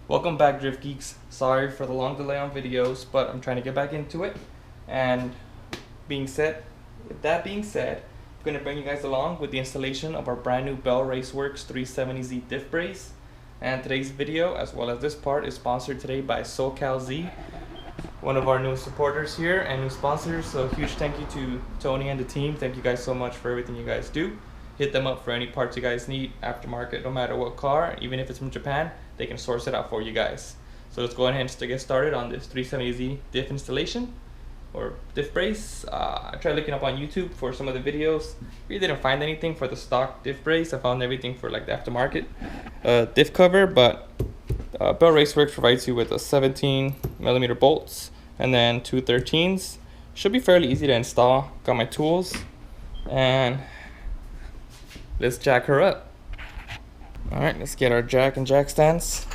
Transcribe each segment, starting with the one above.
Welcome back, Drift Geeks. Sorry for the long delay on videos, but I'm trying to get back into it. And with that being said, I'm going to bring you guys along with the installation of our brand new Bell Raceworks 370Z diff brace. And today's video, as well as this part, is sponsored today by SoCalZ, one of our newest supporters here and new sponsors. So huge thank you to Tony and the team. Thank you guys so much for everything you guys do. Hit them up for any parts you guys need, aftermarket, no matter what car, even if it's from Japan, they can source it out for you guys. So let's go ahead and get started on this 370Z diff installation or diff brace. I tried looking up on YouTube for some of the videos. Really didn't find anything for the stock diff brace. I found everything for like the aftermarket diff cover, but Bell Raceworks provides you with a 17mm bolts and then two 13s. Should be fairly easy to install. Got my tools and let's jack her up. Alright, let's get our jack and jack stands.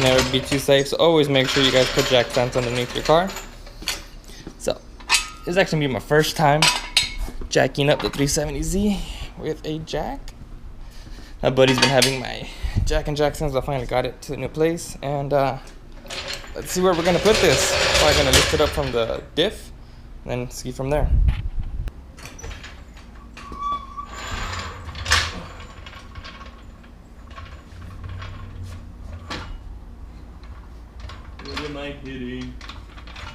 Never be too safe, so always make sure you guys put jack stands underneath your car. So, this is actually gonna be my first time jacking up the 370Z with a jack. My buddy's been having my jack and jack stands. I finally got it to the new place, and let's see where we're gonna put this. Probably gonna lift it up from the diff and then see from there. What am I hitting?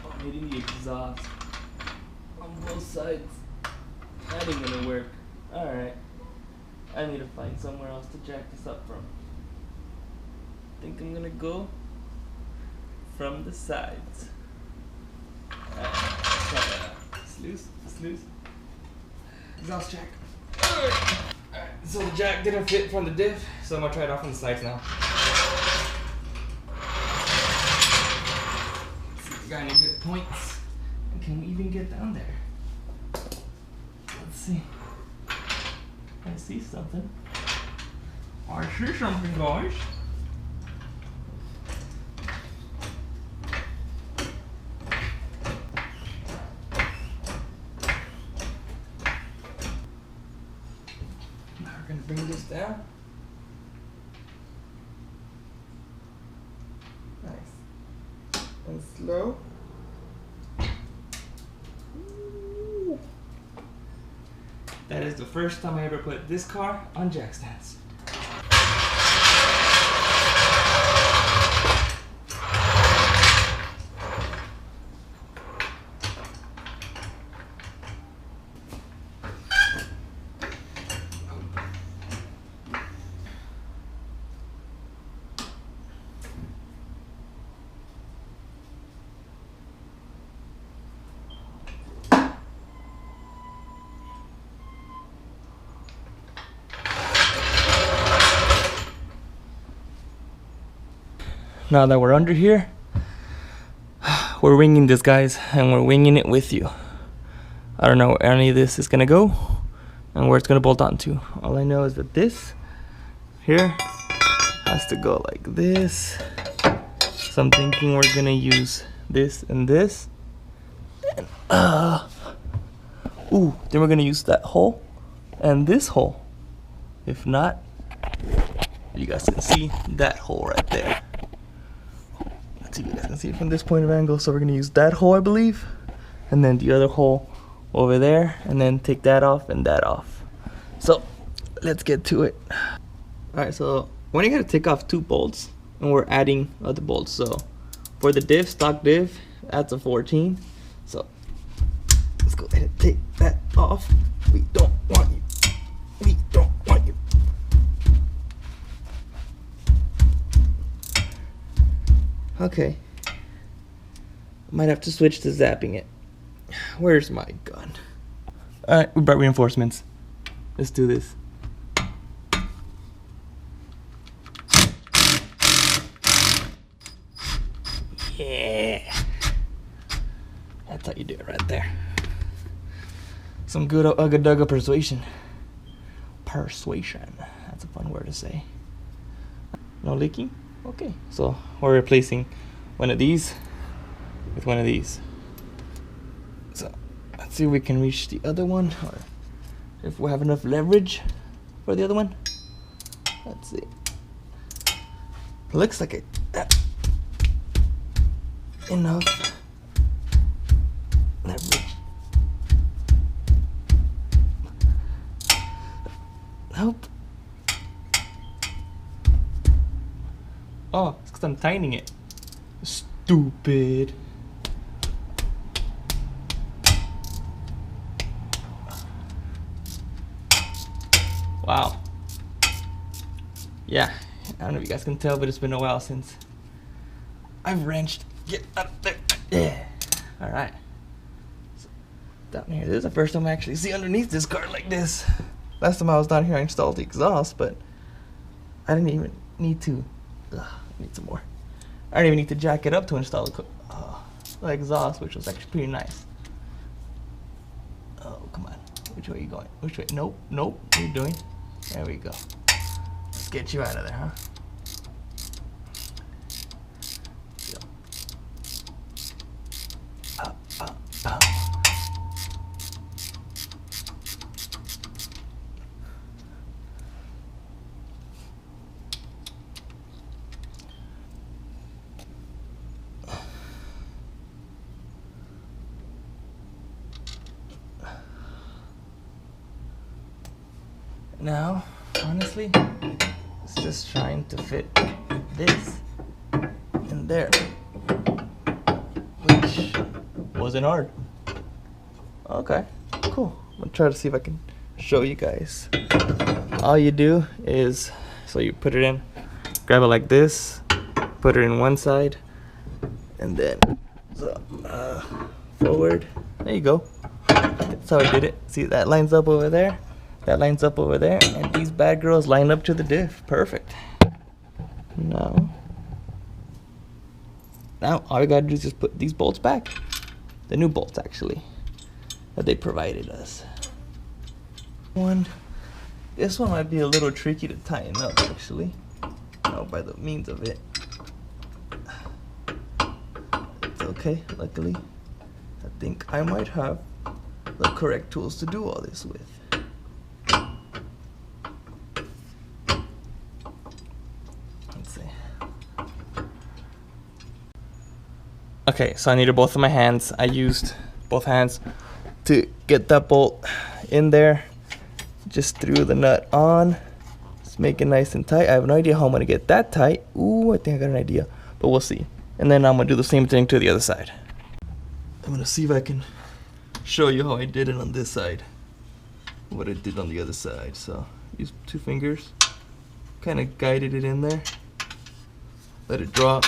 Oh, I'm hitting the exhaust on both sides. That ain't gonna work. Alright. I need to find somewhere else to jack this up from. I think I'm gonna go from the sides. Alright, it's loose, it's loose. Exhaust jack. Alright, so the jack didn't fit from the diff, so I'm gonna try it off on the sides now. Got any good points? And can we even get down there? Let's see. I see something. I see something, guys. Now we're gonna bring this down. Nice. And slow. Ooh. That is the first time I ever put this car on jack stands. Now that we're under here, we're winging this, guys, and we're winging it with you. I don't know where any of this is gonna go and where it's gonna bolt onto. All I know is that this here has to go like this. So I'm thinking we're gonna use this and this. And, then we're gonna use that hole and this hole. If not, you guys can see that hole right there. You guys can see it from this point of angle, so we're gonna use that hole, I believe, and then the other hole over there, and then take that off and that off. So let's get to it. All right, so we're only gonna take off 2 bolts, and we're adding other bolts. So for the diff, stock diff, that's a 14. So let's go ahead and take that off. We don't want you. We don't want you. Okay, might have to switch to zapping it. Where's my gun? Alright, we brought reinforcements. Let's do this. Yeah, that's how you do it right there. Some good ugga-dugga persuasion. Persuasion, that's a fun word to say. No leaking? Okay, so we're replacing one of these with one of these. So let's see if we can reach the other one, or if we have enough leverage for the other one. Let's see. Looks like it. enough. That Nope. Oh, it's because I'm tightening it. Stupid. Wow. Yeah, I don't know if you guys can tell, but it's been a while since I've wrenched. Get up there. Yeah. Alright. So, down here. This is the first time I actually see underneath this car like this. Last time I was down here, I installed the exhaust, but I didn't even need to. I need some more. I didn't even need to jack it up to install the exhaust, which was actually pretty nice. Oh, come on. Which way are you going? Which way? Nope, nope. What are you doing? There we go. Let's get you out of there, huh? Up, up, up. Now, honestly, it's just trying to fit this in there, which wasn't hard. Okay, cool. I'm gonna try to see if I can show you guys. All you do is, so you put it in, grab it like this, put it in one side, and then forward. There you go. That's how I did it. See, that lines up over there. That lines up over there, and these bad girls line up to the diff. Perfect. Now all we gotta do is just put these bolts back. The new bolts, actually, that they provided us. This one might be a little tricky to tighten up, actually. By the means of it. It's okay, luckily. I think I might have the correct tools to do all this with. Okay, so I needed both of my hands. I used both hands to get that bolt in there. Just threw the nut on. Just make it nice and tight. I have no idea how I'm gonna get that tight. Ooh, I think I got an idea, but we'll see. And then I'm gonna do the same thing to the other side. I'm gonna see if I can show you how I did it on this side. What I did on the other side. So, use 2 fingers. Kind of guided it in there. Let it drop.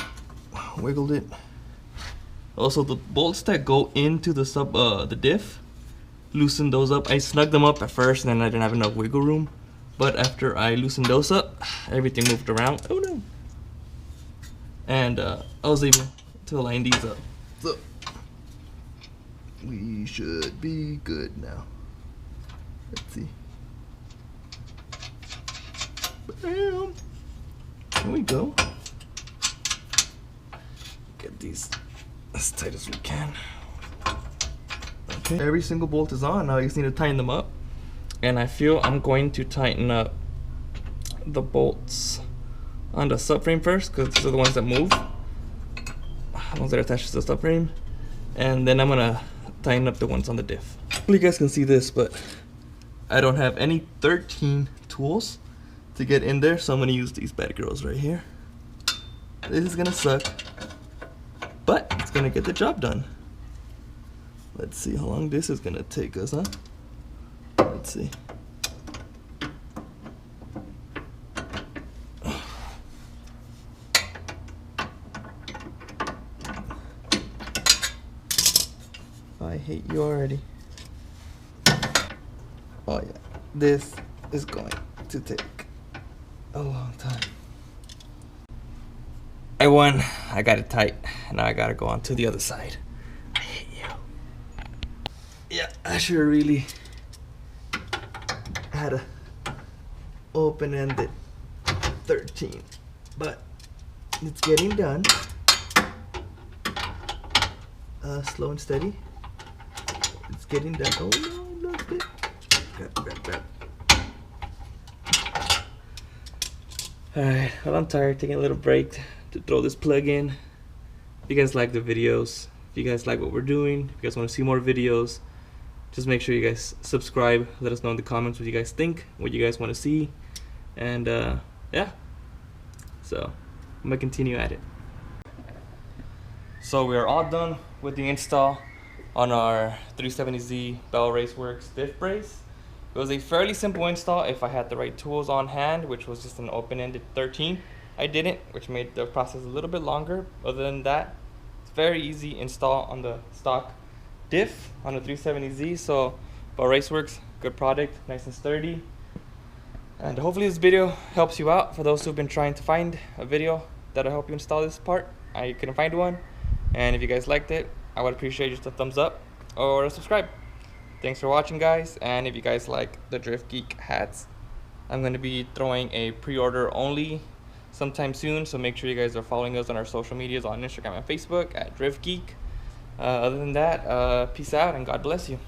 Wiggled it. Also, the bolts that go into the diff, loosen those up. I snugged them up at first, and then I didn't have enough wiggle room. But after I loosened those up, everything moved around. Oh no! And I was able to line these up. So we should be good now. Let's see. Bam! Here we go. Get these as tight as we can. Okay, every single bolt is on. Now I just need to tighten them up. And I feel I'm going to tighten up the bolts on the subframe first, because these are the ones that move. The ones that are attached to the subframe. And then I'm gonna tighten up the ones on the diff. You guys can see this, but I don't have any 13 tools to get in there, so I'm gonna use these bad girls right here. This is gonna suck, but it's gonna get the job done. Let's see how long this is gonna take us, huh? Let's see. I hate you already. Oh yeah, this is going to take a long time. I won. I got it tight. Now I gotta go on to the other side. I hate you. Yeah, I should have really had a open-ended 13, but it's getting done. Slow and steady. It's getting done. Oh no, I lost it. Grab. Alright, well, I'm tired. Taking a little break to throw this plug in if you guys like the videos, if you guys like what we're doing, if you guys want to see more videos, just make sure you guys subscribe. Let us know in the comments what you guys think, what you guys want to see, and yeah. So I'm gonna continue at it. So we are all done with the install on our 370Z Bell Raceworks diff brace. It was a fairly simple install if I had the right tools on hand, which was just an open-ended 13. I didn't, which made the process a little bit longer. Other than that, it's very easy install on the stock diff on the 370Z. So Bell Raceworks, good product, nice and sturdy. And hopefully this video helps you out. For those who've been trying to find a video that'll help you install this part, I couldn't find one. And if you guys liked it, I would appreciate just a thumbs up or a subscribe. Thanks for watching, guys. And if you guys like the Drift Geek hats, I'm going to be throwing a pre-order only sometime soon, so make sure you guys are following us on our social medias on Instagram and Facebook at Drift Geek. Other than that, peace out and God bless you.